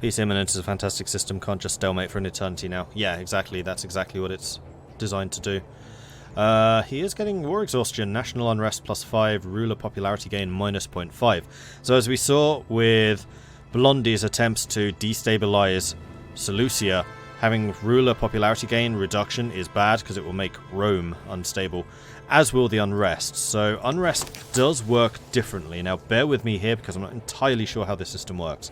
Peace imminent is a fantastic system, can't just stalemate for an eternity now. Yeah, exactly, that's exactly what it's designed to do. He is getting war exhaustion, national unrest +5, ruler popularity gain -0.5. So as we saw with Blondie's attempts to destabilize Seleucia, having ruler popularity gain reduction is bad because it will make Rome unstable, as will the unrest. So unrest does work differently. Now bear with me here because I'm not entirely sure how this system works.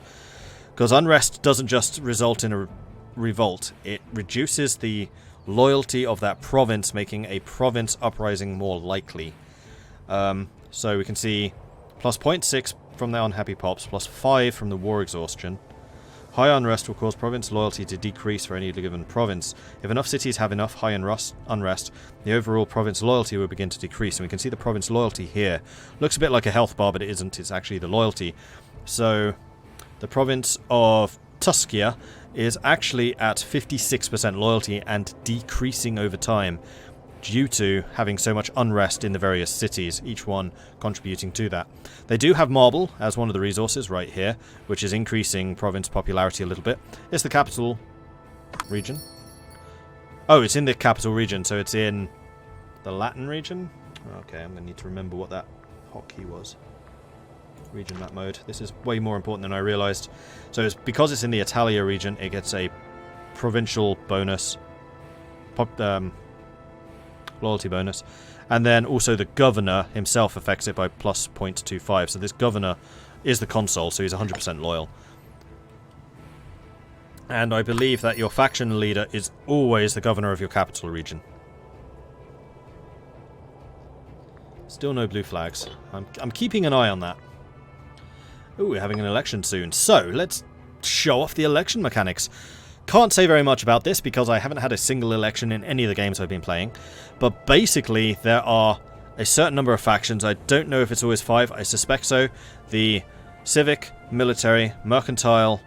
Because unrest doesn't just result in a revolt, it reduces the loyalty of that province, making a province uprising more likely. So we can see plus 0.6 from the unhappy pops, plus 5 from the war exhaustion. High unrest will cause province loyalty to decrease for any given province. If enough cities have enough high unrest, the overall province loyalty will begin to decrease. And we can see the province loyalty here. Looks a bit like a health bar, but it isn't. It's actually the loyalty. So the province of Tuscia is actually at 56% loyalty and decreasing over time due to having so much unrest in the various cities, each one contributing to that. They do have marble as one of the resources right here, which is increasing province popularity a little bit. It's the capital region. Oh, it's in the capital region, so it's in the Latin region? Okay, I'm going to need to remember what that hotkey was. Region map mode. This is way more important than I realized. So it's because it's in the Italia region, it gets a provincial bonus, loyalty bonus, and then also the governor himself affects it by plus 0.25. So this governor is the consul, so he's 100% loyal. And I believe that your faction leader is always the governor of your capital region. Still no blue flags. I'm keeping an eye on that. Ooh, we're having an election soon. So, let's show off the election mechanics. Can't say very much about this because I haven't had a single election in any of the games I've been playing. But basically, there are a certain number of factions. I don't know if it's always 5. I suspect so. The civic, military, mercantile,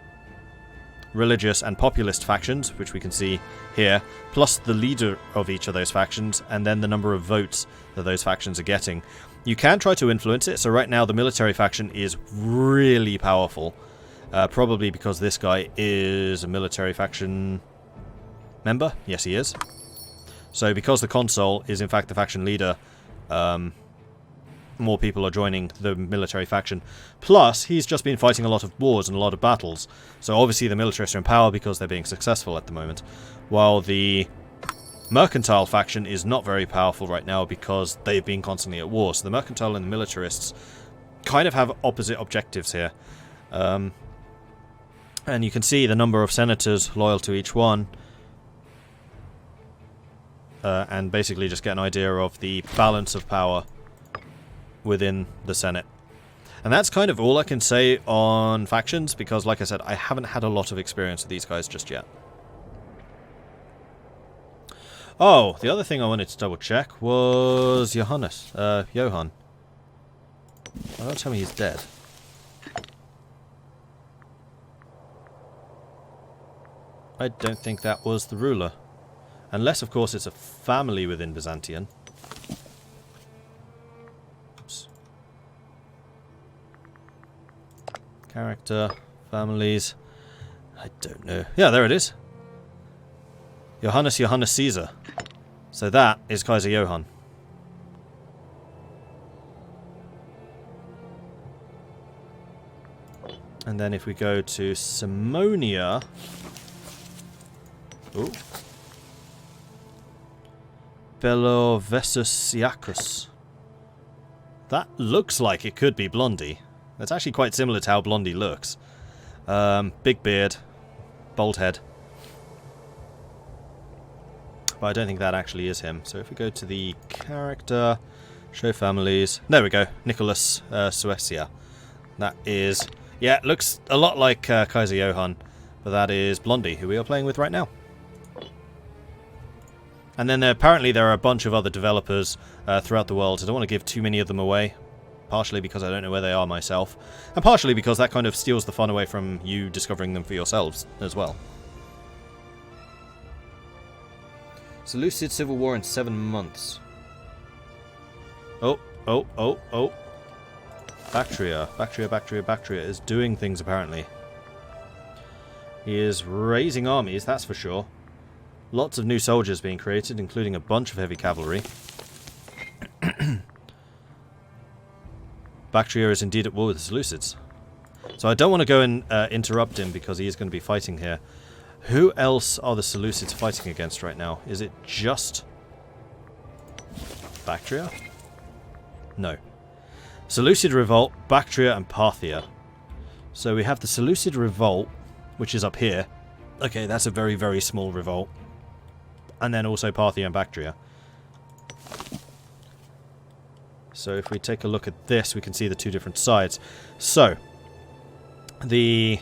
religious, and populist factions, which we can see here, plus the leader of each of those factions, and then the number of votes that those factions are getting. You can try to influence it. So right now the military faction is really powerful. Probably because this guy is a military faction member. Yes, he is. So because the consul is in fact the faction leader, more people are joining the military faction. Plus, he's just been fighting a lot of wars and a lot of battles. So obviously the militarists are in power because they're being successful at the moment. While the mercantile faction is not very powerful right now because they've been constantly at war. So the mercantile and the militarists kind of have opposite objectives here. And you can see the number of senators loyal to each one. And basically just get an idea of the balance of power within the Senate. And that's kind of all I can say on factions because, like I said, I haven't had a lot of experience with these guys just yet. Oh, the other thing I wanted to double check was Johan. Oh, don't tell me he's dead. I don't think that was the ruler. Unless, of course, it's a family within Byzantium. Oops. Character, families. I don't know. Yeah, there it is. Johannes Caesar. So that is Kaiser Johann. And then if we go to Simonia... Ooh. Belovesiacus. That looks like it could be Blondie. That's actually quite similar to how Blondie looks. Big beard. Bald head. But I don't think that actually is him. So if we go to the character, show families, there we go, Nicholas Suecia. That is, yeah, it looks a lot like Kaiser Johann, but that is Blondie, who we are playing with right now. And then apparently there are a bunch of other developers throughout the world. I don't want to give too many of them away, partially because I don't know where they are myself, and partially because that kind of steals the fun away from you discovering them for yourselves as well. Seleucid Civil War in 7 months. Oh. Bactria is doing things apparently. He is raising armies, that's for sure. Lots of new soldiers being created, including a bunch of heavy cavalry. Bactria is indeed at war with the Seleucids. So I don't want to go and interrupt him because he is going to be fighting here. Who else are the Seleucids fighting against right now? Is it just Bactria? No. Seleucid Revolt, Bactria and Parthia. So we have the Seleucid Revolt, which is up here. Okay, that's a very, very small revolt. And then also Parthia and Bactria. So if we take a look at this, we can see the two different sides. So, the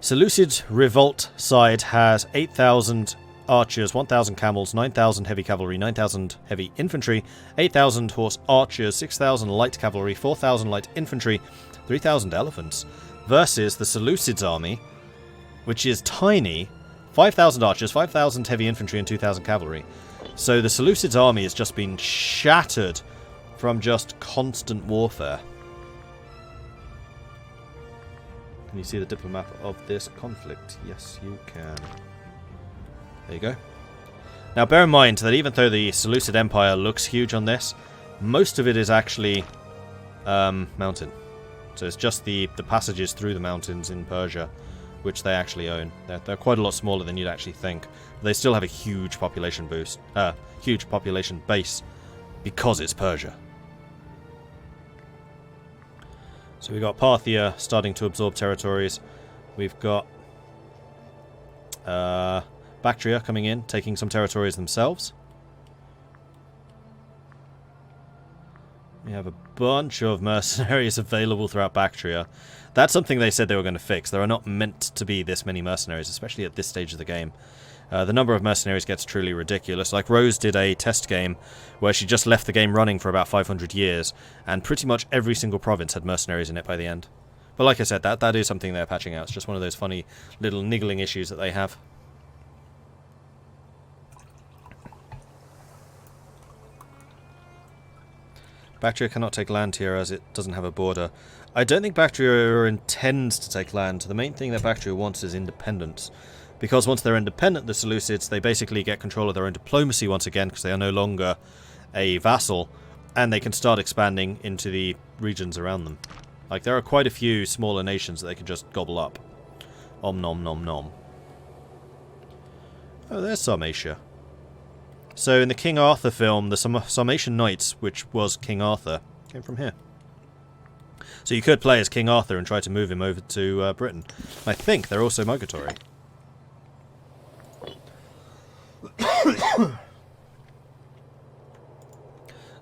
Seleucid Revolt side has 8,000 archers, 1,000 camels, 9,000 heavy cavalry, 9,000 heavy infantry, 8,000 horse archers, 6,000 light cavalry, 4,000 light infantry, 3,000 elephants, versus the Seleucids army, which is tiny, 5,000 archers, 5,000 heavy infantry, and 2,000 cavalry. So the Seleucids army has just been shattered from just constant warfare. Can you see the diplomat of this conflict? Yes, you can. There you go. Now bear in mind that even though the Seleucid Empire looks huge on this, most of it is actually mountain. So it's just the passages through the mountains in Persia, which they actually own. They're quite a lot smaller than you'd actually think. They still have a huge population boost, huge population base, because it's Persia. So we've got Parthia starting to absorb territories. We've got Bactria coming in, taking some territories themselves. We have a bunch of mercenaries available throughout Bactria. That's something they said they were going to fix. There are not meant to be this many mercenaries, especially at this stage of the game. The number of mercenaries gets truly ridiculous. Like Rose did a test game where she just left the game running for about 500 years, and pretty much every single province had mercenaries in it by the end. But like I said, that is something they're patching out. It's just one of those funny little niggling issues that they have. Bactria cannot take land here as it doesn't have a border. I don't think Bactria intends to take land. The main thing that Bactria wants is independence. Because once they're independent, the Seleucids, they basically get control of their own diplomacy once again, because they are no longer a vassal, and they can start expanding into the regions around them. Like, there are quite a few smaller nations that they can just gobble up. Om nom nom nom. Oh, there's Sarmatia. So in the King Arthur film, the Sarmatian Knights, which was King Arthur, came from here. So you could play as King Arthur and try to move him over to Britain. I think they're also migratory.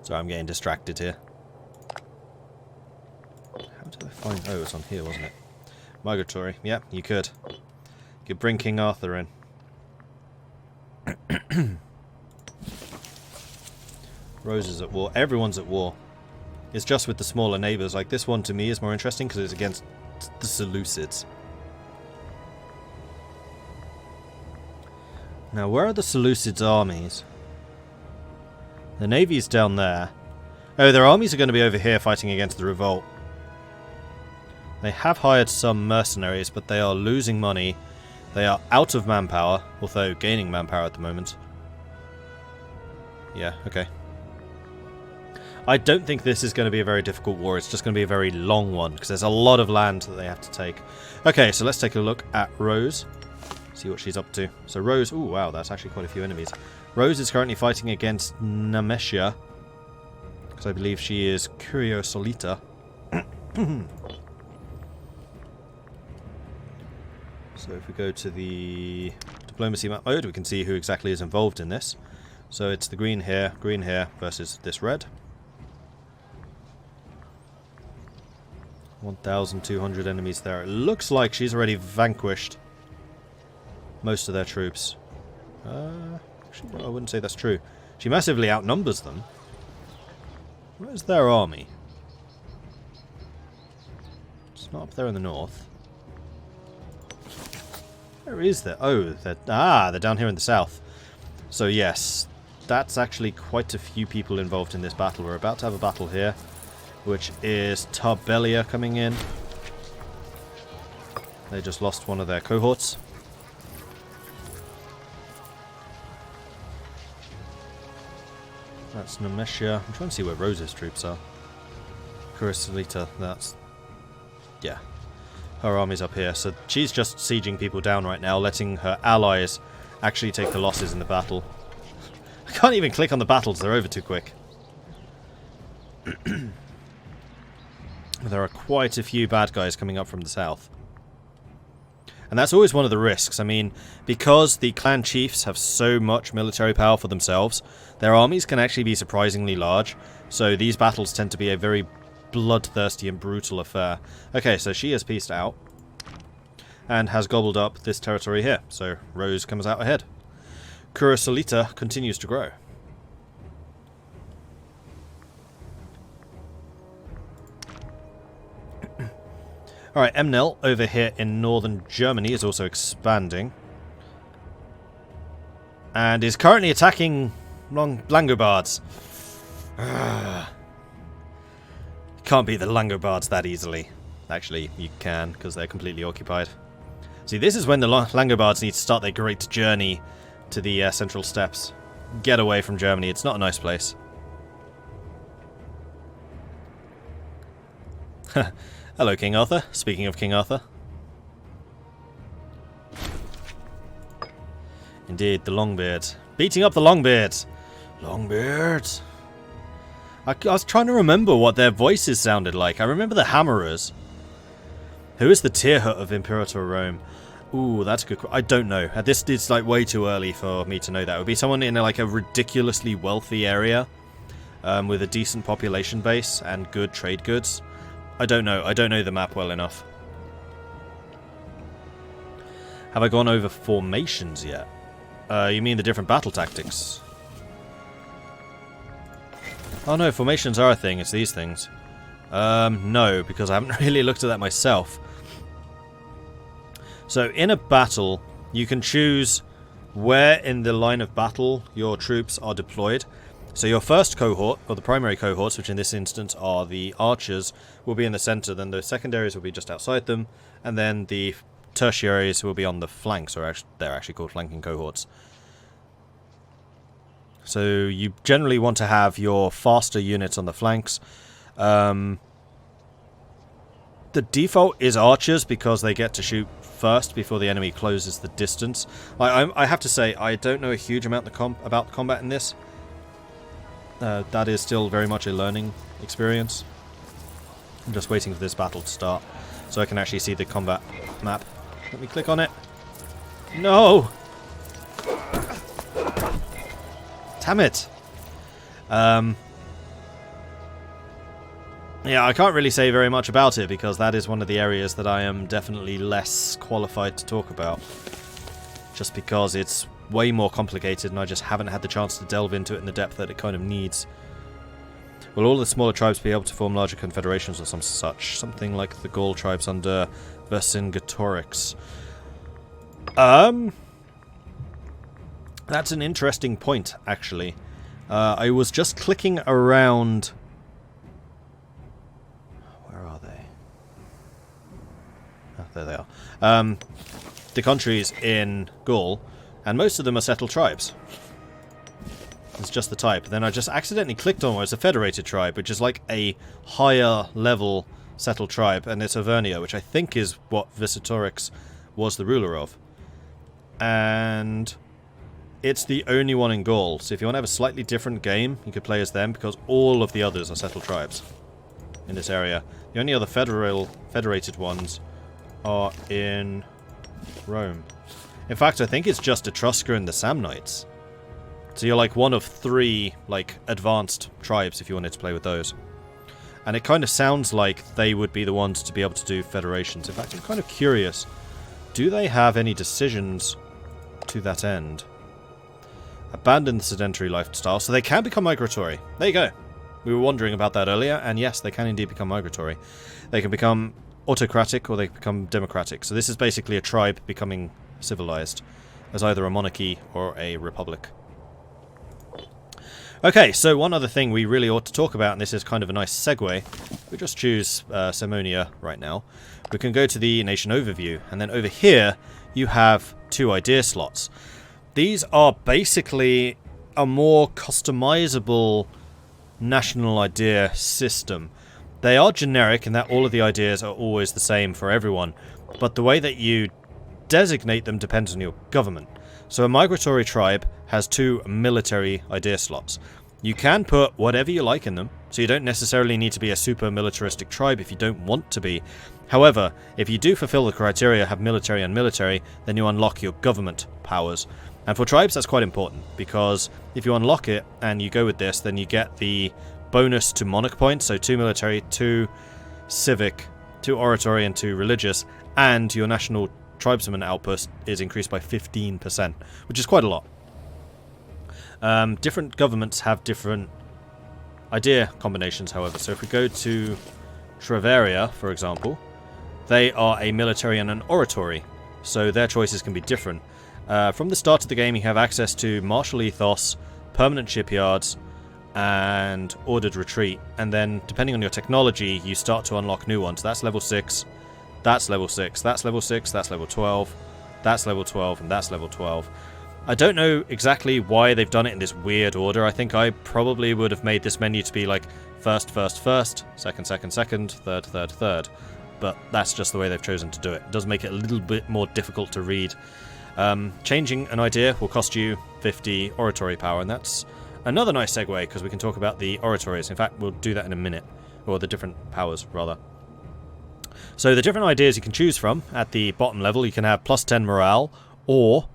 Sorry, I'm getting distracted here. How did I find... Oh, it was on here, wasn't it? Migratory. Yeah, you could. You could bring King Arthur in. Rose is at war. Everyone's at war. It's just with the smaller neighbours. Like, this one to me is more interesting because it's against the Seleucids. Now, where are the Seleucids' armies? The navy's down there. Oh, their armies are going to be over here fighting against the revolt. They have hired some mercenaries, but they are losing money. They are out of manpower, although gaining manpower at the moment. Yeah, okay. I don't think this is going to be a very difficult war. It's just going to be a very long one, because there's a lot of land that they have to take. Okay, so let's take a look at Rose. See what she's up to. So Rose... Ooh, wow, that's actually quite a few enemies. Rose is currently fighting against Nemesia, because I believe she is Charisa Lita. So if we go to the diplomacy map mode, we can see who exactly is involved in this. So it's the green here versus this red. 1,200 enemies there. It looks like she's already vanquished most of their troops. Actually, I wouldn't say that's true. She massively outnumbers them. Where's their army? It's not up there in the north. Where is that? Oh, they're down here in the south. So yes, that's actually quite a few people involved in this battle. We're about to have a battle here, which is Tarbelia coming in. They just lost one of their cohorts. That's Nemesia. I'm trying to see where Rose's troops are. Charisa Lita, that's... yeah. Her army's up here, so she's just sieging people down right now, letting her allies actually take the losses in the battle. I can't even click on the battles, they're over too quick. There are quite a few bad guys coming up from the south. And that's always one of the risks. I mean, because the clan chiefs have so much military power for themselves, their armies can actually be surprisingly large. So these battles tend to be a very bloodthirsty and brutal affair. Okay, so she has peaced out. And has gobbled up this territory here. So Rose comes out ahead. Charisa Lita continues to grow. Alright, Emnel over here in northern Germany is also expanding. And is currently attacking Langobards. Can't beat the Langobards that easily. Actually, you can, because they're completely occupied. See, this is when the Langobards need to start their great journey to the Central Steppes. Get away from Germany, it's not a nice place. Hello, King Arthur. Speaking of King Arthur. Indeed, the Longbeards. Beating up the Longbeards. Longbeards. I was trying to remember what their voices sounded like. I remember the Hammerers. Who is the Tirhut of Imperator Rome? Ooh, that's a good question. I don't know. At this, it's like way too early for me to know that. It would be someone in like a ridiculously wealthy area with a decent population base and good trade goods. I don't know. I don't know the map well enough. Have I gone over formations yet? You mean the different battle tactics? Oh no, formations are a thing. It's these things. No, because I haven't really looked at that myself. So in a battle, you can choose where in the line of battle your troops are deployed. So your first cohort, or the primary cohorts, which in this instance are the archers, will be in the center, then the secondaries will be just outside them, and then the tertiaries will be on the flanks, or they're actually called flanking cohorts. So you generally want to have your faster units on the flanks. The default is archers because they get to shoot first before the enemy closes the distance. I have to say, I don't know a huge amount about combat in this. That is still very much a learning experience. I'm just waiting for this battle to start so I can actually see the combat map. Let me click on it. No! Damn it! Yeah, I can't really say very much about it because that is one of the areas that I am definitely less qualified to talk about. Just because it's way more complicated and I just haven't had the chance to delve into it in the depth that it kind of needs. Will all the smaller tribes be able to form larger confederations or some such? Something like the Gaul tribes under Vercingetorix. That's an interesting point, actually. I was just clicking around... Where are they? Oh, there they are. The countries in Gaul, and most of them are settled tribes. It's just the type. Then I just accidentally clicked on where it's a federated tribe, which is like a higher level settled tribe, and it's Auvernia, which I think is what Vercingetorix was the ruler of. And it's the only one in Gaul, so if you want to have a slightly different game, you could play as them, because all of the others are settled tribes in this area. The only other federated ones are in Rome. In fact, I think it's just Etrusca and the Samnites. So you're like one of 3 like advanced tribes if you wanted to play with those. And it kind of sounds like they would be the ones to be able to do federations. In fact, I'm kind of curious. Do they have any decisions to that end? Abandon the sedentary lifestyle, so they can become migratory. There you go. We were wondering about that earlier, and yes, they can indeed become migratory. They can become autocratic or they can become democratic. So this is basically a tribe becoming civilized as either a monarchy or a republic. Okay, so one other thing we really ought to talk about, and this is kind of a nice segue. we just choose Simonia right now, we can go to the nation overview, and then over here you have 2 idea slots. These are basically a more customizable national idea system. They are generic in that all of the ideas are always the same for everyone, but the way that you designate them depends on your government. So a migratory tribe has 2 military idea slots. You can put whatever you like in them, so you don't necessarily need to be a super militaristic tribe if you don't want to be. However, if you do fulfill the criteria, have military and military, then you unlock your government powers. And for tribes that's quite important, because if you unlock it and you go with this, then you get the bonus to monarch points, so 2 military, 2 civic, 2 oratory and 2 religious, and your national tribesman output is increased by 15%, which is quite a lot. Different governments have different idea combinations, however. So if we go to Travaria, for example, they are a military and an oratory, so their choices can be different. From the start of the game, you have access to martial ethos, permanent shipyards, and ordered retreat, and then depending on your technology, you start to unlock new ones. That's level 6, that's level 6, that's level 6, that's level 12, that's level 12, and that's level 12. I don't know exactly why they've done it in this weird order. I think I probably would have made this menu to be like first, first, first, second, second, second, third, third, third. But that's just the way they've chosen to do it. It does make it a little bit more difficult to read. Changing an idea will cost you 50 oratory power, and that's another nice segue because we can talk about the oratories. In fact, we'll do that in a minute, or the different powers, rather. So the different ideas you can choose from at the bottom level, you can have plus 10 morale, or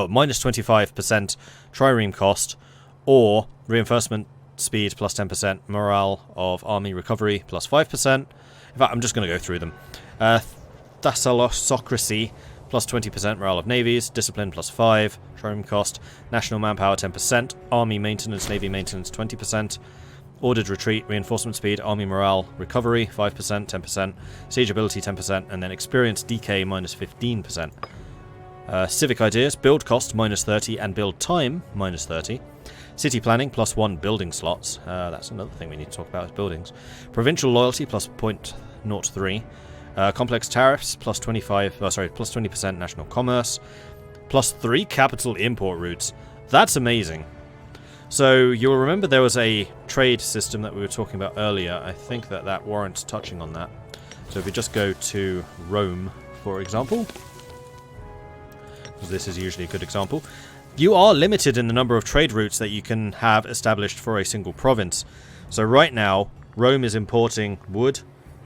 minus 25% trireme cost, or reinforcement speed plus 10%, morale of army recovery plus 5%. In fact, I'm just going to go through them. Thalassocracy plus 20% morale of navies, discipline plus 5, trireme cost, national manpower 10%, army maintenance, navy maintenance 20%, ordered retreat, reinforcement speed, army morale, recovery 5%, 10%, siege ability 10%, and then experience decay minus 15%. Civic ideas, build cost minus 30 and build time minus 30. City planning plus 1 building slots. That's another thing we need to talk about is buildings. Provincial loyalty plus 0.03. Complex tariffs plus 20% national commerce. Plus 3 capital import routes. That's amazing. So you'll remember there was a trade system that we were talking about earlier. I think that warrants touching on that. So if we just go to Rome, for example, because this is usually a good example, you are limited in the number of trade routes that you can have established for a single province. So right now, Rome is importing wood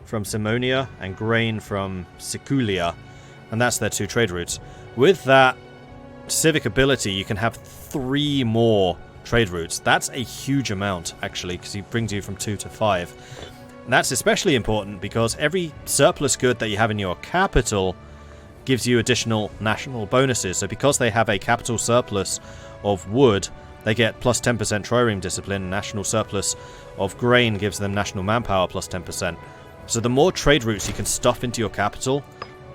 from Simonia and grain from Siculia, and that's their 2 trade routes. With that civic ability, you can have 3 more trade routes. That's a huge amount, actually, because it brings you from 2 to 5. And that's especially important because every surplus good that you have in your capital gives you additional national bonuses. So because they have a capital surplus of wood, they get plus 10% trireme discipline. National surplus of grain gives them national manpower plus 10%. So the more trade routes you can stuff into your capital,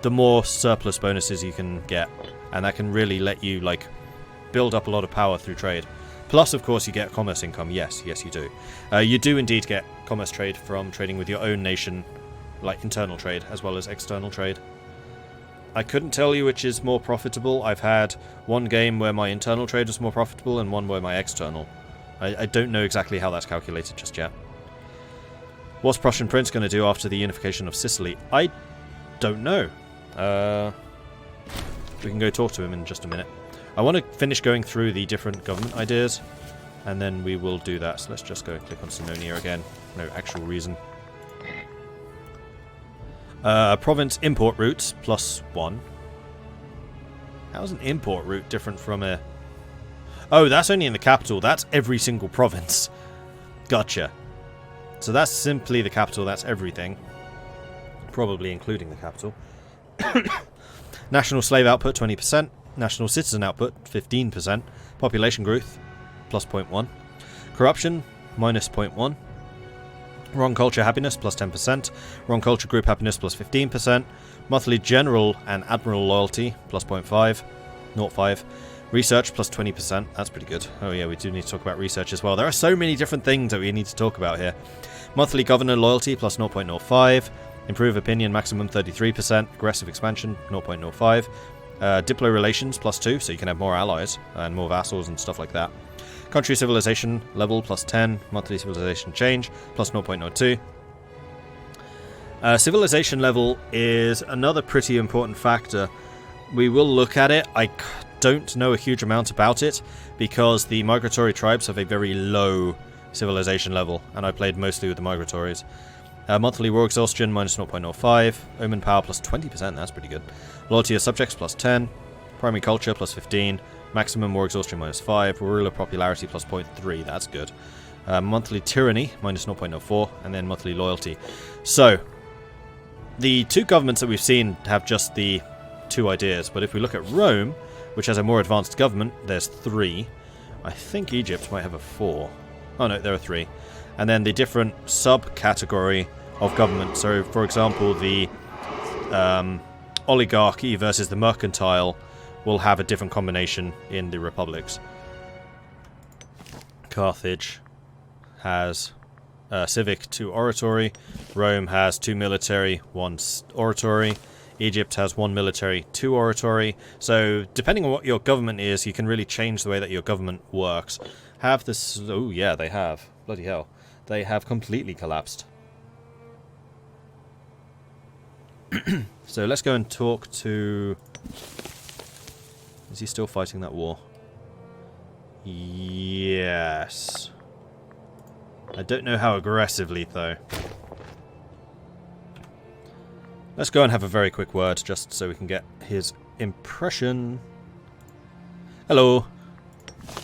the more surplus bonuses you can get. And that can really let you build up a lot of power through trade. Plus, of course, you get commerce income. Yes, you do. You do indeed get commerce trade from trading with your own nation, like internal trade, as well as external trade. I couldn't tell you which is more profitable. I've had one game where my internal trade was more profitable and one where my external. I don't know exactly how that's calculated just yet. What's Prussian Prince going to do after the unification of Sicily? I don't know. We can go talk to him in just a minute. I want to finish going through the different government ideas, and then we will do that. So let's just go and click on Simonia again. No actual reason. Province import routes plus 1. How's an import route different from a... Oh, that's only in the capital. That's every single province. Gotcha. So that's simply the capital. That's everything. Probably including the capital. National slave output 20%. National citizen output 15%. Population growth plus 0.1. Corruption minus 0.1. Wrong culture happiness plus 10%. Wrong culture group happiness plus 15%. Monthly general and admiral loyalty plus 0.5. 0.5. Research plus 20%. That's pretty good. Oh yeah, we do need to talk about research as well. There are so many different things that we need to talk about here. Monthly governor loyalty plus 0.05. Improve opinion maximum 33%. Aggressive expansion 0.05. Diplo relations plus 2, so you can have more allies and more vassals and stuff like that. Country civilization level plus 10. Monthly civilization change plus 0.02. Civilization level is another pretty important factor. We will look at it. I don't know a huge amount about it because the migratory tribes have a very low civilization level, and I played mostly with the migratories. Monthly war exhaustion minus 0.05. Omen power plus 20%, that's pretty good. Loyalty of subjects plus 10. Primary culture plus 15. Maximum war exhaustion minus 5. Ruler popularity plus 0.3, that's good. Monthly tyranny minus 0.04. And then monthly loyalty. So, the two governments that we've seen have just the two ideas, but if we look at Rome, which has a more advanced government, there's 3. I think Egypt might have a 4. Oh no, there are 3. And then the different subcategory of government. So, for example, the oligarchy versus the mercantile will have a different combination in the republics. Carthage has civic, 2 oratory. Rome has 2 military, 1 oratory. Egypt has 1 military, 2 oratory. So, depending on what your government is, you can really change the way that your government works. Have this... Oh, yeah, they have. Bloody hell. They have completely collapsed. So, let's go and talk to... Is he still fighting that war? Yes. I don't know how aggressively, though. Let's go and have a very quick word, just so we can get his impression. Hello.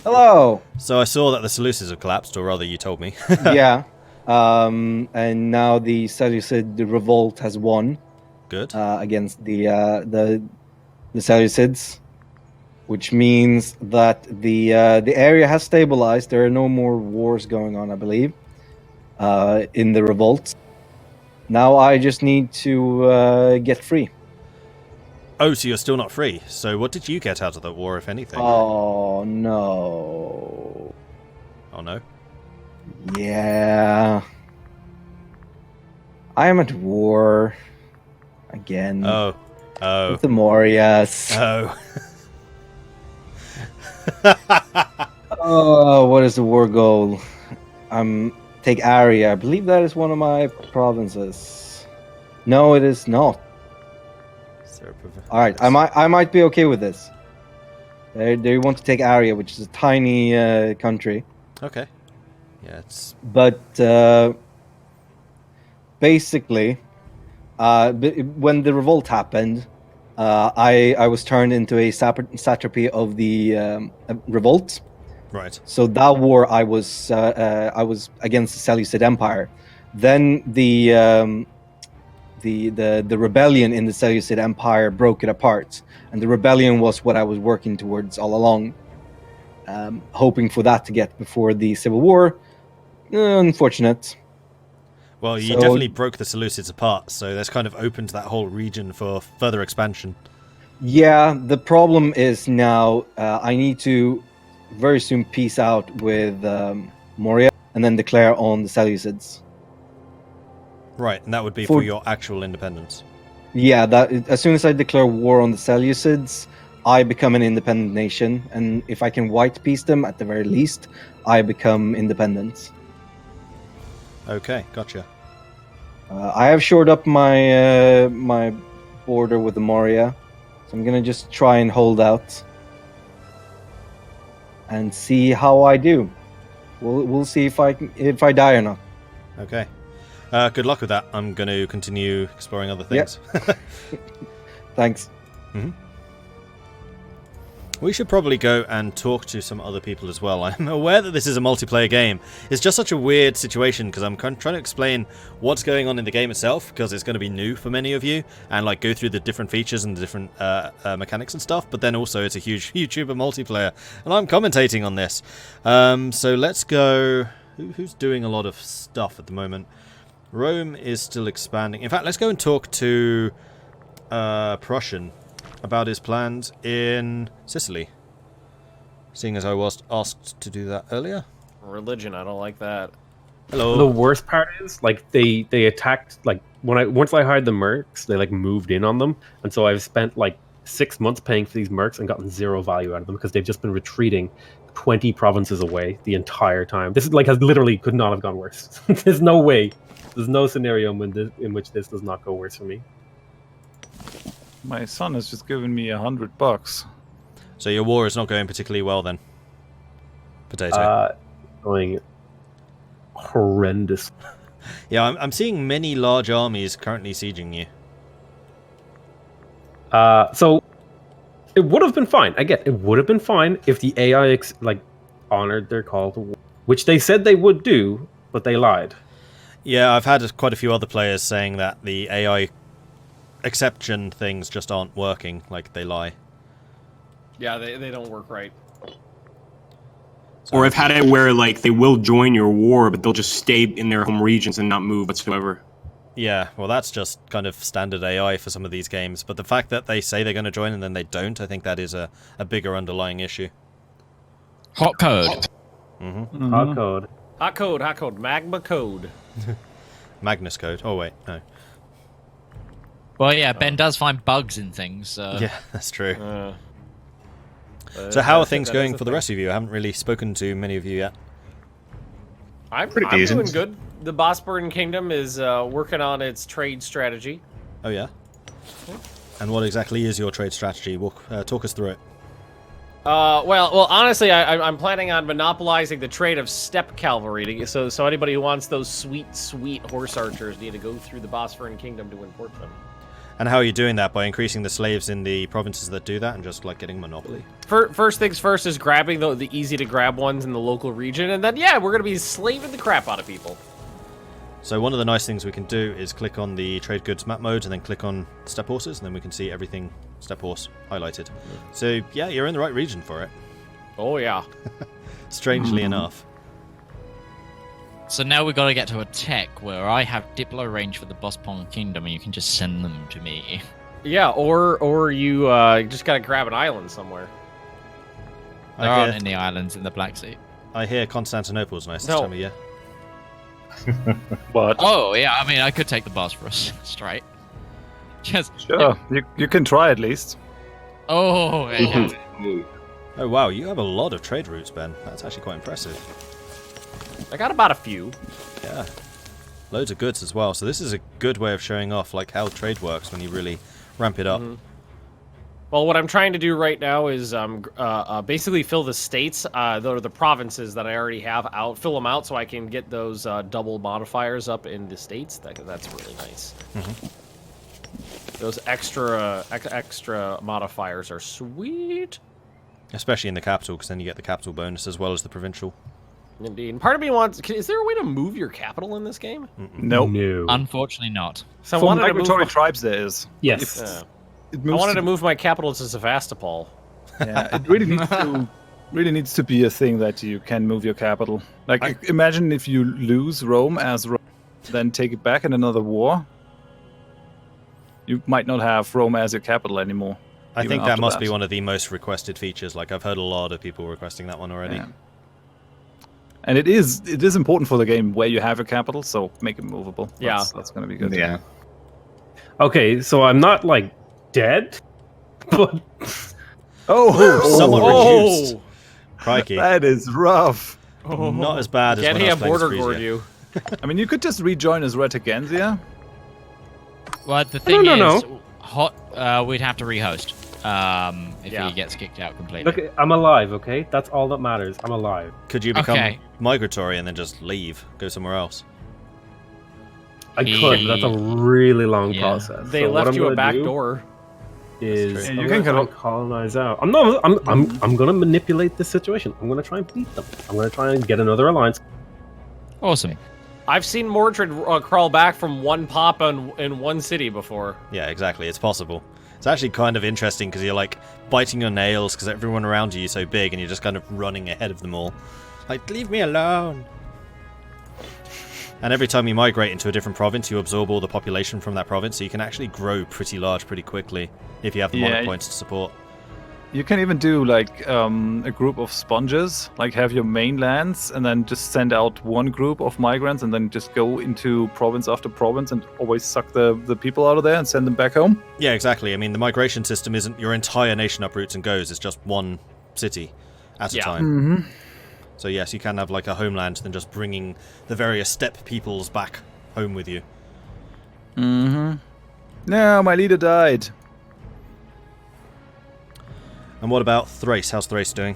Hello. So I saw that the Seleucids have collapsed, or rather you told me. Yeah. And now the Seleucid Revolt has won. Good. Against the Seleucids, which means that the area has stabilized. There are no more wars going on, I believe, in the revolt. Now I just need to get free. Oh, so you're still not free. So what did you get out of that war, if anything? Oh, no. Oh, no? Yeah. I am at war. Again. Oh. Oh. With the Morias. Oh. Oh, what is the war goal? Take Aria. I believe that is one of my provinces. No, it is not. All right, I might be okay with this. They want to take Aria, which is a tiny country. Okay. Yeah, it's. But basically, when the revolt happened, I was turned into a satrapy of the revolt. Right. So that war I was against the Seleucid Empire. Then the rebellion in the Seleucid Empire broke it apart, and the rebellion was what I was working towards all along, hoping for that to get before the civil war. Unfortunate. Well, you definitely broke the Seleucids apart, so that's kind of opened that whole region for further expansion. Yeah, the problem is now I need to very soon peace out with Moria and then declare on the Seleucids. Right, and that would be for your actual independence. Yeah, that as soon as I declare war on the Seleucids, I become an independent nation, and if I can white peace them at the very least, I become independent. Okay, gotcha. I have shored up my my border with the Moria, so I'm gonna just try and hold out and see how I do. We'll see if I die or not. Okay. Good luck with that. I'm going to continue exploring other things. Yep. Thanks. Mm-hmm. We should probably go and talk to some other people as well. I'm aware that this is a multiplayer game. It's just such a weird situation because I'm trying to explain what's going on in the game itself, because it's going to be new for many of you, and like go through the different features and the different mechanics and stuff. But then also it's a huge YouTuber multiplayer, and I'm commentating on this. So let's go. Who's doing a lot of stuff at the moment? Rome is still expanding. In fact, let's go and talk to Prussian about his plans in Sicily, seeing as I was asked to do that earlier. Religion, I don't like that. Hello. The worst part is, like, they attacked, like, once I hired the mercs, they, like, moved in on them. And so I've spent, like, 6 months paying for these mercs and gotten zero value out of them because they've just been retreating 20 provinces away the entire time. This is, like, could not have gone worse. There's no way. There's no scenario in which this does not go worse for me. My son has just given me $100. So your war is not going particularly well then? Potato. Going horrendous. Yeah, I'm seeing many large armies currently sieging you. So it would have been fine. Again, it would have been fine if the AI honored their call to war, which they said they would do, but they lied. Yeah, I've had quite a few other players saying that the AI exception things just aren't working, like they lie. Yeah, they don't work right. Or I've had it where, like, they will join your war, but they'll just stay in their home regions and not move whatsoever. Yeah, well, that's just kind of standard AI for some of these games. But the fact that they say they're going to join and then they don't, I think that is a bigger underlying issue. Hot code. Mm-hmm. Hot code. Hot code. Magma code. Magnus code. Oh, wait, no. Well, yeah, Ben does find bugs in things. So. Yeah, that's true. So how are things going for the rest of you? I haven't really spoken to many of you yet. I'm Pretty doing decent. good. The Bosporan Kingdom is working on its trade strategy. Oh, yeah? And what exactly is your trade strategy? Talk us through it. Well, honestly, I'm planning on monopolizing the trade of steppe cavalry. So anybody who wants those sweet horse archers need to go through the Bosporan Kingdom to import them. And how are you doing that? By increasing the slaves in the provinces that do that and just, like, getting monopoly? First things first is grabbing the easy-to-grab ones in the local region, and then, yeah, we're going to be slaving the crap out of people. So one of the nice things we can do is click on the trade goods map mode and then click on steppe horses, and then we can see everything steppe horse highlighted. So, yeah, you're in the right region for it. Oh, yeah. Strangely enough. So now we've got to get to a tech where I have Diplo range for the Bosporan Kingdom, and you can just send them to me. Yeah, or you just got to grab an island somewhere. There aren't any islands in the Black Sea. I hear Constantinople's nice this No. time of year. But Oh, yeah, I mean, I could take the Bosphorus straight. Just, sure, you can try at least. Oh, yeah. Oh, wow, you have a lot of trade routes, Ben. That's actually quite impressive. I got about a few. Yeah. Loads of goods as well. So this is a good way of showing off like how trade works when you really ramp it up. Mm-hmm. Well, what I'm trying to do right now is basically fill the states, the provinces that I already have out, fill them out so I can get those double modifiers up in the states. That's really nice. Mm-hmm. Those extra modifiers are sweet. Especially in the capital, because then you get the capital bonus as well as the provincial. Indeed. And part of me wants... Is there a way to move your capital in this game? Nope. No. Unfortunately not. So I For wanted to migratory move... tribes, there is. Yes. It I moves wanted to move my capital to Sevastopol. Yeah, it really needs to be a thing that you can move your capital. Like, imagine if you lose Rome as Rome, then take it back in another war. You might not have Rome as your capital anymore. I even think that after must be one of the most requested features. Like, I've heard a lot of people requesting that one already. Yeah. And it is important for the game where you have your capital, so make it movable. Yeah. That's going to be good. Yeah. Okay, so I'm not, like, dead, but... Somewhat reduced. Crikey. That is rough. Not as bad as Can't when he I was have playing border Frisia. guard you? I mean, you could just rejoin as Retagensia. Well, the thing No. is, we'd have to rehost if he gets kicked out completely. Look, I'm alive, okay? That's all that matters. I'm alive. Could you become Okay. migratory and then just leave, go somewhere else? I could, but that's a really long Yeah. process. They So what left I'm you a gonna back do door. Is That's true. I'm Yeah, you gonna can try and colonize out. I'm gonna manipulate this situation. I'm gonna try and beat them. I'm gonna try and get another alliance. Awesome. I've seen Mordred crawl back from one pop in one city before. Yeah, exactly. It's possible. It's actually kind of interesting because you're like biting your nails because everyone around you is so big and you're just kind of running ahead of them all. Like, leave me alone. And every time you migrate into a different province, you absorb all the population from that province, so you can actually grow pretty large pretty quickly if you have the mono points to support. You can even do like a group of sponges, like have your mainlands and then just send out one group of migrants and then just go into province after province and always suck the people out of there and send them back home. Yeah, exactly. I mean, the migration system isn't your entire nation uproots and goes. It's just one city at a time. Mm-hmm. So yes, you can have like a homeland, then just bringing the various steppe peoples back home with you. Mm-hmm. No, my leader died. And what about Thrace? How's Thrace doing?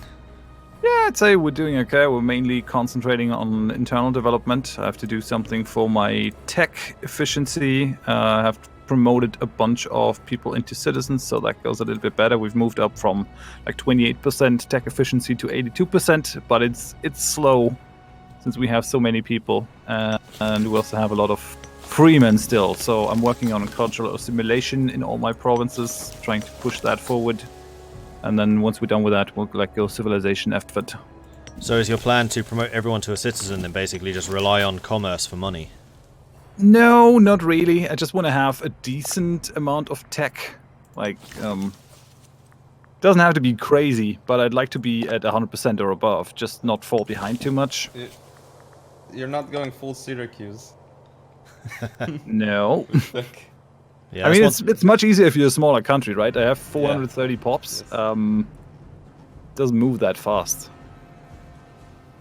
Yeah, I'd say we're doing okay. We're mainly concentrating on internal development. I have to do something for my tech efficiency. I have promoted a bunch of people into citizens, so that goes a little bit better. We've moved up from like 28% tech efficiency to 82%, but it's slow since we have so many people, and we also have a lot of freemen still. So I'm working on cultural assimilation in all my provinces, trying to push that forward. And then once we're done with that, we'll like go civilization effort. So is your plan to promote everyone to a citizen and basically just rely on commerce for money? No, not really. I just want to have a decent amount of tech. Like, doesn't have to be crazy, but I'd like to be at 100% or above, just not fall behind too much. You're not going full Syracuse. No. Yeah, I mean, it's much easier if you're a smaller country, right? I have 430 pops. Yes. Doesn't move that fast.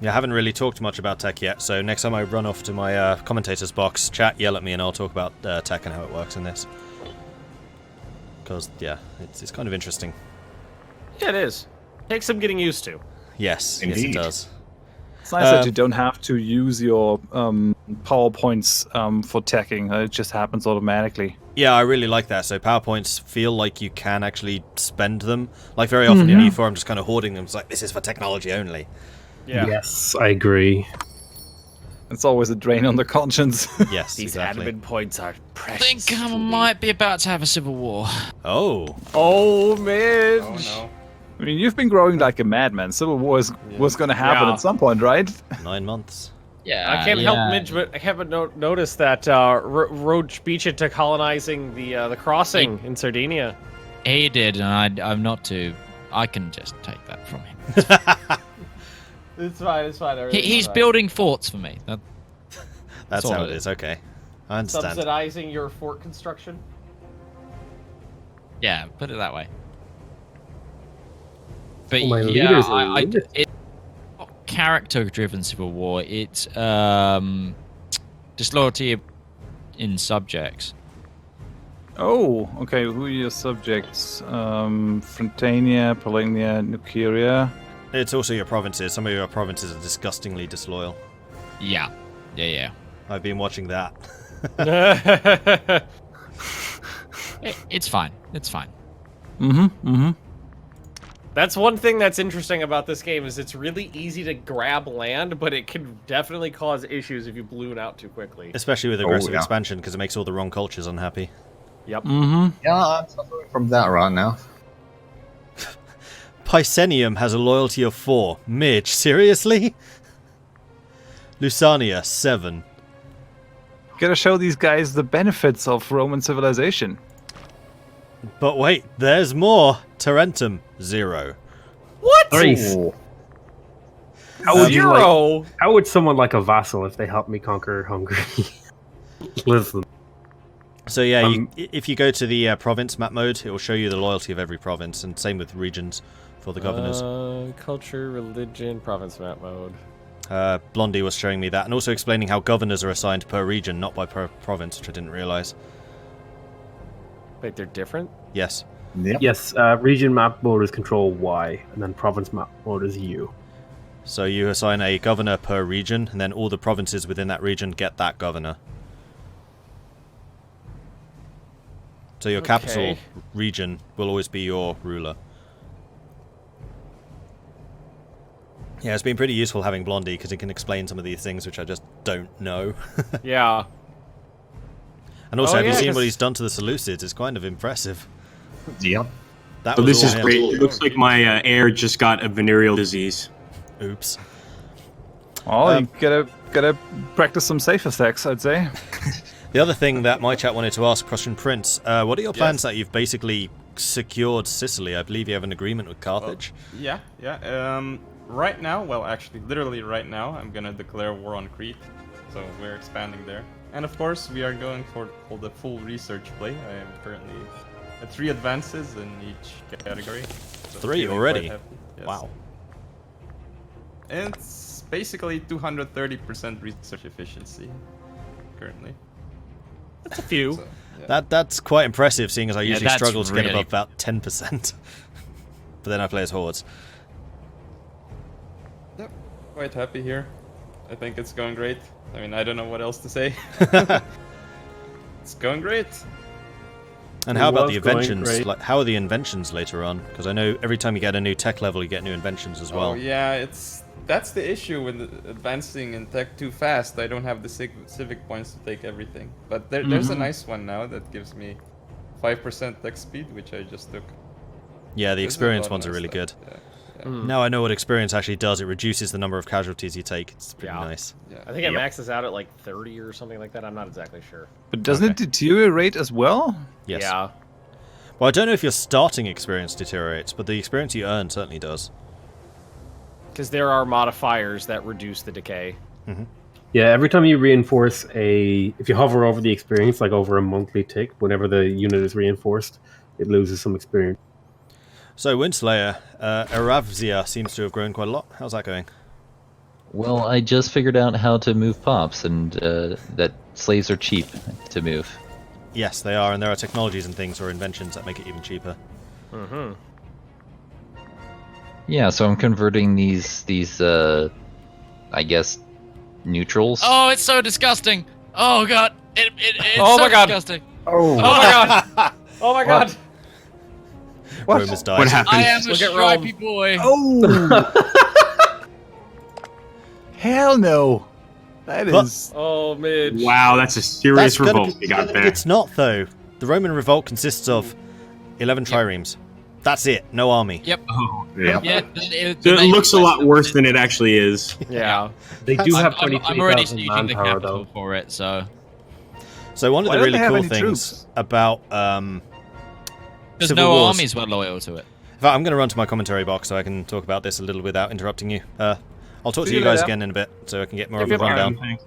Yeah, I haven't really talked much about tech yet, so next time I run off to my commentator's box, chat, yell at me, and I'll talk about tech and how it works in this. Because, yeah, it's kind of interesting. Yeah, it is. Takes some getting used to. Yes, Indeed. yes it does. It's nice that you don't have to use your PowerPoints for teching. It just happens automatically. Yeah, I really like that. So PowerPoints feel like you can actually spend them. Like very often in E4, I'm just kind of hoarding them. It's like, this is for technology only. Yeah. Yes, I agree. It's always a drain on the conscience. Yes, These exactly. admin points are I precious. think I to me. might be about to have a civil war. Oh, Oh, man. Oh no. I mean, you've been growing like a madman. Civil War was going to happen Yeah. at some point, right? 9 months. Yeah, I can't help Midge, but I haven't noticed that Roach beat you to colonizing the crossing in Sardinia. He did, and I'm not too. I can just take that from him. It's fine. It's fine. He's building forts for me. That's all how it it is. Okay, I understand. Subsidizing your fort construction. Yeah, put it that way. But My yeah, leaders are I limited. it's not character-driven civil war. It's disloyalty in subjects. Oh, okay. Who are your subjects? Frontania, Polygnia, Nuceria. It's also your provinces. Some of your provinces are disgustingly disloyal. Yeah. I've been watching that. It's fine. It's fine. That's one thing that's interesting about this game is it's really easy to grab land, but it can definitely cause issues if you balloon out too quickly. Especially with aggressive yeah. expansion, because it makes all the wrong cultures unhappy. Yep. Yeah, I'm suffering from that right now. Picenium has a loyalty of 4. Midge, seriously? Lusania, 7. Gotta show these guys the benefits of Roman civilization. But wait, there's more. Tarentum, 0. What? Thrace. Ooh. How would you Zero. How would someone like a vassal if they helped me conquer Hungary? Listen. So yeah, if you go to the province map mode, it will show you the loyalty of every province, and same with regions for the governors. Culture, religion, province map mode. Blondie was showing me that, and also explaining how governors are assigned per region, not by per province, which I didn't realise. Wait, they're different? Yes. Yep. Yes, region map mode is control Y, and then province map mode is U. So you assign a governor per region, and then all the provinces within that region get that governor. So your capital region will always be your ruler. Yeah, it's been pretty useful having Blondie, because it can explain some of these things which I just don't know. Yeah. And also, Oh, have you yeah, seen 'cause- what he's done to the Seleucids? It's kind of impressive. Yep. That So was this all is him. great. It looks like my heir just got a venereal disease. Oops. Oh, you gotta practice some safer sex, I'd say. The other thing that my chat wanted to ask, Prussian Prince, what are your plans that you've basically secured Sicily. I believe you have an agreement with Carthage. Well, yeah. Right now, well, actually, literally right now, I'm gonna declare war on Crete. So we're expanding there. And of course, we are going for the full research play. I am currently at 3 advances in each category. So 3 feeling already? quite happy, yes. Wow. And it's basically 230% research efficiency currently. That's a few. So, yeah. That's quite impressive, seeing as I usually that's struggle to get really- above about 10%. But then I play as hordes. Yep, quite happy here. I think it's going great. I mean, I don't know what else to say. It's going great. And how about the inventions? Like, how are the inventions later on? Because I know every time you get a new tech level, you get new inventions as well. Oh yeah, that's the issue with advancing in tech too fast. I don't have the civic points to take everything. But there's a nice one now that gives me 5% tech speed, which I just took. Yeah, the There's a experience lot of ones are nice really stuff. good. Yeah. Now I know what experience actually does. It reduces the number of casualties you take. It's pretty nice. Yeah. I think it maxes out at like 30 or something like that. I'm not exactly sure. But doesn't it deteriorate as well? Yes. Yeah. Well, I don't know if your starting experience deteriorates, but the experience you earn certainly does. Because there are modifiers that reduce the decay. Yeah, every time you reinforce if you hover over the experience, like over a monthly tick, whenever the unit is reinforced, it loses some experience. So, Windslayer, Eravzia seems to have grown quite a lot. How's that going? Well, I just figured out how to move pops, and that slaves are cheap to move. Yes, they are, and there are technologies and things or inventions that make it even cheaper. Mm-hmm. Yeah, so I'm converting these I guess, neutrals. Oh, it's so disgusting. Oh god, it's Oh so my God. disgusting. Oh, Oh my god! Oh my god! Rome has died. What happened? I am a Look at stripy Rome. boy. Oh! Hell no! That But- is. Oh, Midge. Wow, that's a serious gonna revolt be- they got there. It's not, though. The Roman revolt consists of 11 triremes. That's it. No army. Yep. Oh, yeah. Yeah. So it looks a lot worse than it actually is. Yeah. They do have I'm already 23,000 using the manpower, capital though. for it, so So one of Why the don't really they have cool any things troops? about there's Civil no Wars. armies were loyal to it. In fact, I'm going to run to my commentary box so I can talk about this a little without interrupting you. I'll talk to See you you guys later. again in a bit so I can get more of Yep, a yep. rundown.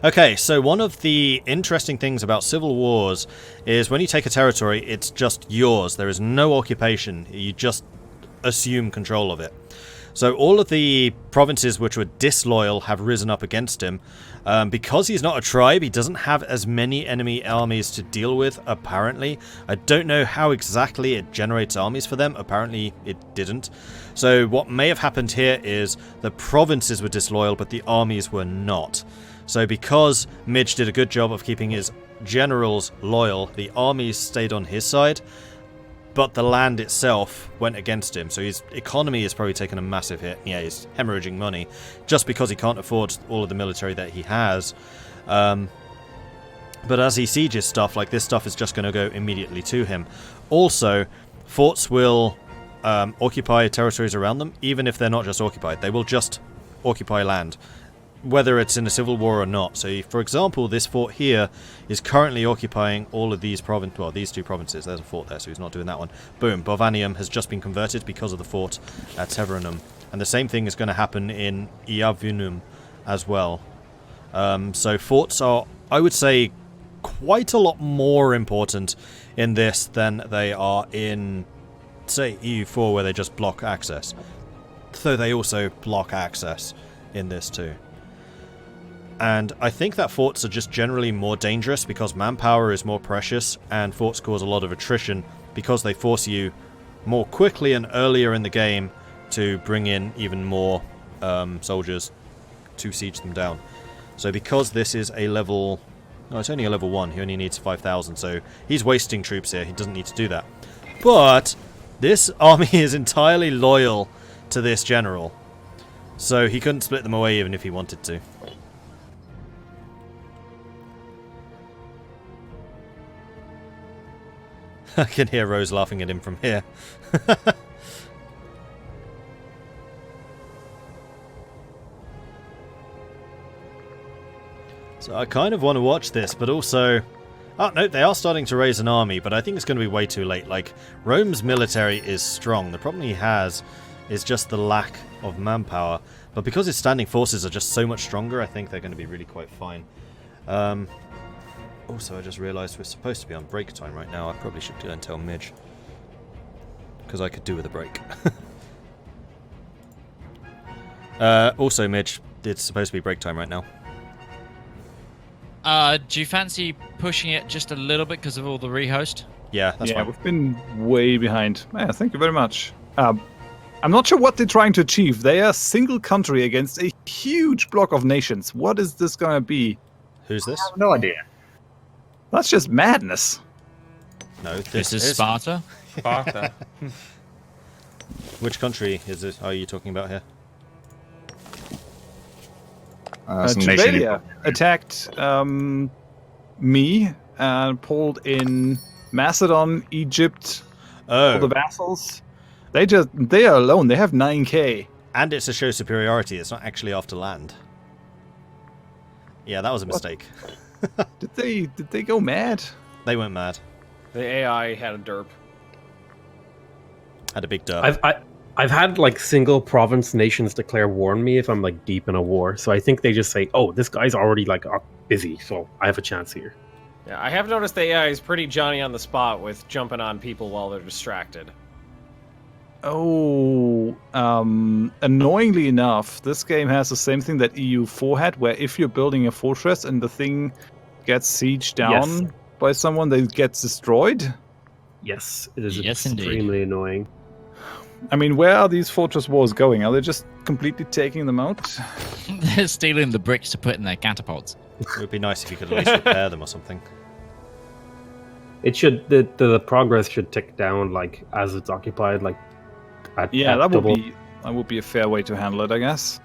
Okay, so one of the interesting things about civil wars is when you take a territory, it's just yours. There is no occupation. You just assume control of it. So all of the provinces which were disloyal have risen up against him. Because he's not a tribe, he doesn't have as many enemy armies to deal with, apparently. I don't know how exactly it generates armies for them. Apparently it didn't. So what may have happened here is the provinces were disloyal, but the armies were not. So because Midge did a good job of keeping his generals loyal, the armies stayed on his side, but the land itself went against him. So his economy has probably taken a massive hit. Yeah, he's hemorrhaging money just because he can't afford all of the military that he has. But as he sieges stuff, like this stuff is just going to go immediately to him. Also, forts will occupy territories around them, even if they're not just occupied. They will just occupy land, whether it's in a civil war or not. So, for example, this fort here is currently occupying all of these these two provinces. There's a fort there, so he's not doing that one. Boom, Bovanium has just been converted because of the fort at Severinum. And the same thing is going to happen in Iavunum as well. So forts are, I would say, quite a lot more important in this than they are in, say, EU4, where they just block access. Though they also block access in this too. And I think that forts are just generally more dangerous because manpower is more precious, and forts cause a lot of attrition because they force you more quickly and earlier in the game to bring in even more soldiers to siege them down. So because this is a level... No, it's only a level 1. He only needs 5,000, so he's wasting troops here. He doesn't need to do that. But this army is entirely loyal to this general. So he couldn't split them away even if he wanted to. I can hear Rose laughing at him from here. So I kind of want to watch this, but also Oh, no, they are starting to raise an army, but I think it's going to be way too late. Like, Rome's military is strong. The problem he has is just the lack of manpower. But because his standing forces are just so much stronger, I think they're going to be really quite fine. Also, I just realised we're supposed to be on break time right now. I probably should go and tell Midge. Because I could do with a break. Also, Midge, it's supposed to be break time right now. Do you fancy pushing it just a little bit because of all the rehost? Yeah, that's fine. We've been way behind. Yeah, thank you very much. I'm not sure what they're trying to achieve. They are a single country against a huge block of nations. What is this going to be? Who's this? I have no idea. That's just madness. No, This is Sparta. Sparta. Which country is it? Are you talking about here? Some nation Trivalia attacked me and pulled in Macedon, Egypt, all the vassals. They are alone. They have 9k. And it's a show superiority. It's not actually after land. Yeah, that was a mistake. Did they go mad? They went mad. The AI had a derp. Had a big derp. I've had like single province nations declare war on me if I'm like deep in a war. So I think they just say, "Oh, this guy's already like busy, so I have a chance here." Yeah, I have noticed the AI is pretty Johnny on the spot with jumping on people while they're distracted. Oh, annoyingly enough, this game has the same thing that EU4 had, where if you're building a fortress and the thing gets sieged down by someone, they get destroyed. Yes, it is Yes, indeed. extremely annoying. I mean, where are these fortress wars going? Are they just completely taking them out? They're stealing the bricks to put in their catapults. It would be nice if you could at least repair them or something. It should the progress should tick down like as it's occupied, like at That double. would be a fair way to handle it, I guess.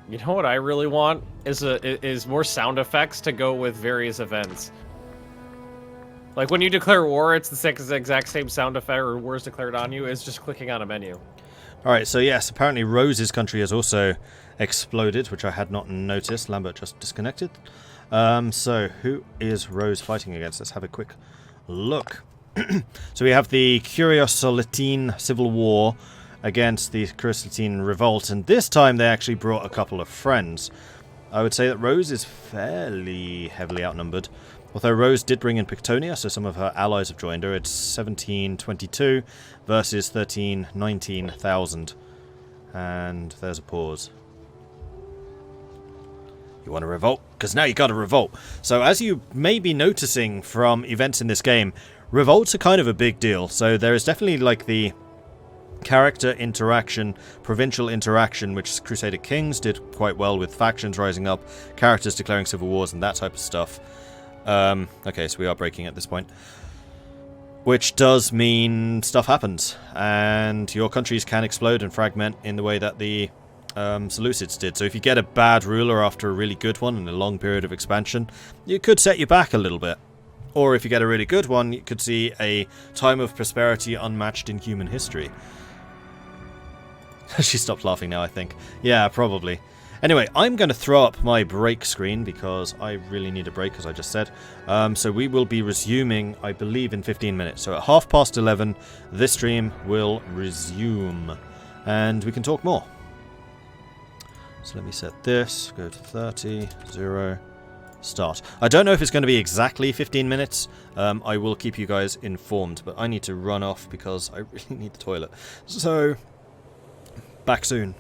You know what I really want is more sound effects to go with various events. Like when you declare war, it's the exact same sound effect, or war is declared on you. It's just clicking on a menu. Alright, so yes, apparently Rose's country has also exploded, which I had not noticed. Lambert just disconnected. So who is Rose fighting against? Let's have a quick look. So we have the Curiosalitine Civil War against the Curiosalitine Revolt, and this time they actually brought a couple of friends. I would say that Rose is fairly heavily outnumbered. Although Rose did bring in Pictonia, so some of her allies have joined her. It's 1722 versus 19,000. And there's a pause. You want to revolt? Because now you got to revolt. So as you may be noticing from events in this game, revolts are kind of a big deal. So there is definitely like the character interaction, provincial interaction, which Crusader Kings did quite well with factions rising up, characters declaring civil wars and that type of stuff. Okay, so we are breaking at this point. Which does mean stuff happens, and your countries can explode and fragment in the way that the Seleucids did. So if you get a bad ruler after a really good one in a long period of expansion, it could set you back a little bit. Or if you get a really good one, you could see a time of prosperity unmatched in human history. She stopped laughing now, I think. Yeah, probably. Anyway, I'm going to throw up my break screen because I really need a break, as I just said. So we will be resuming, I believe, in 15 minutes. So at 11:30, this stream will resume. And we can talk more. So let me set this. Go to 30, 0, start. I don't know if it's going to be exactly 15 minutes. I will keep you guys informed. But I need to run off because I really need the toilet. So, back soon.